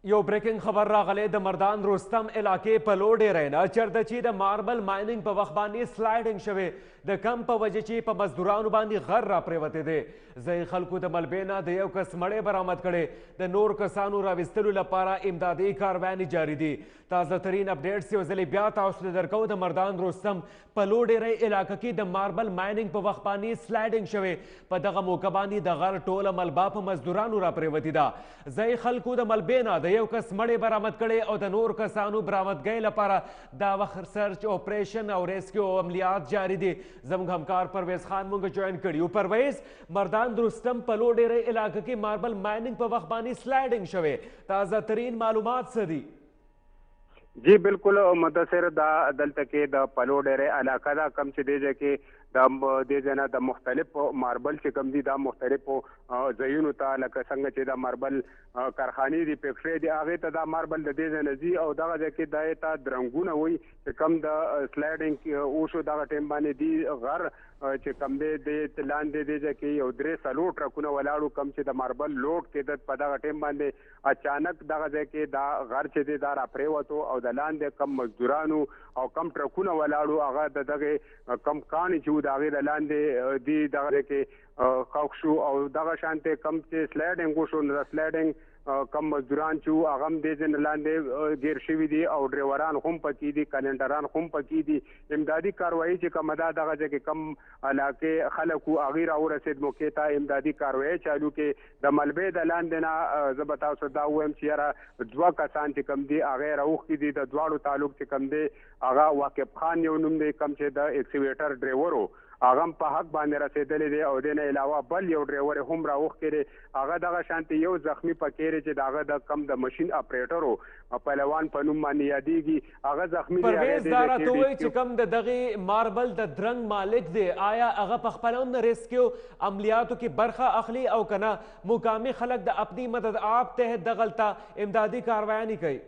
یو بریکنګ خبر راغلی د مردان رستم علاقې په لو ډیری نه چېرته چې د ماربل مایننګ په وخت باندې سلایډنګ شوی د کم په وجه چې په مزدورانو باندې غر را پریوتی دی ځایي خلکو د ملبې نه د یو کس مړی برآمد کړی د نور کسانو راویستلو لپاره امدادي کاروانې جاري دي تازه ترین اپډیټس یو ځلې بیا تاسو ته درکو د مردان رستم په لو ډیری علاقه کې د ماربل مایننګ په وخت باندې سلایډنګ شوی په دغه موقع باندې د غر ټوله ملبه په مزدورانو را پریوتې ده ځایي خلکو د ملبې نه د یو کس مړی برآمد کړی او د نور کسانو برآمدګۍ لپاره دا وخت سرچ اپریشن او ریسکیو عملیات جاري دي زموږ همکار پرویز خان موږ جوین کړي پرویز مردان رستم په لو ډیری علاقه کې ماربل مایننګ په وخت باندې سلایډنګ شوی تازه ترین معلومات څه دي جی بالکل مدثر دا دلته کې د پلو ډیری علاقه دا کم چې دی کې د دې ځای د مختلف ماربل چې کم دي دا مختلفو ځایونو ته لکه څنګه چې د ماربل کارخانې دي فیکټرۍ دي هغې ته دا ماربل د دې ځای نه ځي او دغه ځای کې دا ته درنګونه وایي چې کم د سلایډنګ وشو دغه ټایم باندې دي غر چې کم دی د لاندې دی ځای کې یو 3 ټرکونه ولاړو کم چې د ماربل لوډ کېده په دغه ټایم باندې اچانک دغه ځای کې دا غر چې دی دا راپرېوتو او د لاندې کم مزدورانو او کم ټرکونه ولاړو هغه د دغې کم کاڼي چې د هغې د لاندې دي دغه ځای کې ښخ شو او دغه شانتې کم چې سلایډنګ وشو نو د سلایډنګ کم مزدوران چې هغه هم دې ځای نه لاندې ګیر شوي دي او ډریوران هم پکې دي کلنډران هم پکې دي امدادي کاروایي چې کومه ده دغه ځای کې کم علاقې خلک وو هغې راورسېد موقع ته امدادي کاروایي چالو کې د ملبې د لاندې نه زه به تاسو دا ووایم چې یاره 2 کسان چې کم دي هغې راوښتي دي د دواړو تعلق چې کم دی هغه واقف خان یو نوم دی کم چې د ایکسیویټر ډریور و هغه هم په حق باندې رسېدلی دی او دې نه علاوه بل یو ډریور هم راوښتی دی هغه دغه شانتې یو زخمي پکې دی چې د هغه د کم د مشین اپریټر و پهلوان په نوم باندې یادېږي هغه زخمي دی پرویز دا راته ووایي چې کم د دغې ماربل د درنګ مالک دی آیا هغه په خپله هم د ریسکیو عملیاتو کې برخه اخلي او که نه مقامي خلک د اپنی مدد آپ تحت دغلته امدادي کاروایانې کوي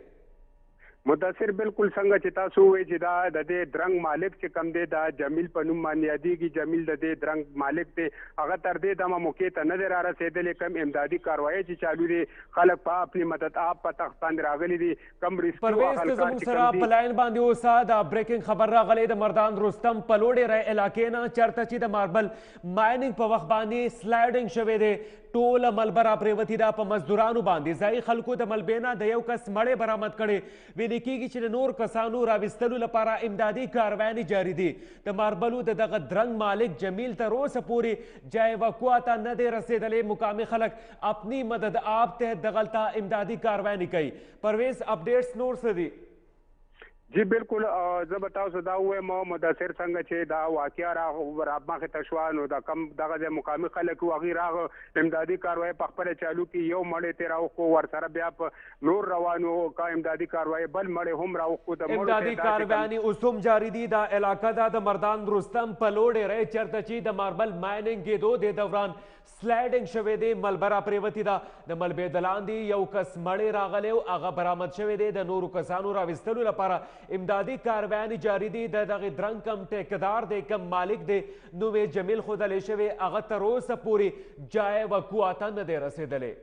مدثر بالکل څنګه چې تاسو ووایئ چې دا د دې درنګ مالک چې کم دی دا جمیل په نوم باندې یادېږي جمیل د دې درنګ مالک دی هغه تر دې دمه موقع ته نه دی را رسېدلی کم امدادي کاروایي چې چالو دي خلک په خپلې مدد آپ په تخت باندې راغلي دي کم پرویز ته زموږ سره په لاین باندې اوسه دا بریکنګ خبر راغلی د مردان رستم په لو ډیری علاقې نه چېرته چې د ماربل مایننګ په وخت باندې سلایډنګ شوی دی ټوله ملبه را پریوتې ده په مزدورانو باندې ځایي خلکو د ملبې نه د یو کس مړی برآمد کړی ویلې کېږي چې د نور کسانو راویستلو لپاره امدادي کاروانې جاري دي د ماربلو د دغه درنګ مالک جمیل تر اوسه پورې جای وقوع ته نه دی رسېدلی مقامي خلک اپنی مدد آپ تحت دغلته امدادي کاروانې کوي پرویز اپډیټس نور څه دي جی بالکل زه به تاسو دا ووایم مدثر څنګه چې دا واقعه رامخې ته شوه نو دا کم دغه ځای مقامي خلک وو هغوی راغه امدادي کاروایي په خپله چالو کې یو مړی ترې راوښکو ورسره بیا په نور روانو که امدادي کاروایي بل مړی هم راوښکو د امدادي کاروانې اوس هم جاري دي دا علاقه ده د مردان رستم په لو ډیری چېرته چې د ماربل مایننګ کېدو د دوران سلایډنګ شوی دی ملبه را پریوتې ده د ملبې د لاندې یو کس مړی راغلی و هغه برآمد شوی دی د نورو کسانو راویستلو لپاره امدادي کاروانې جاري دي د دغې درنګ کم ټیکدار دی کم مالک دی نوم یې جمیل ښودلی شوی هغه تر اوسه پورې جای وقوع ته نه دی رسېدلی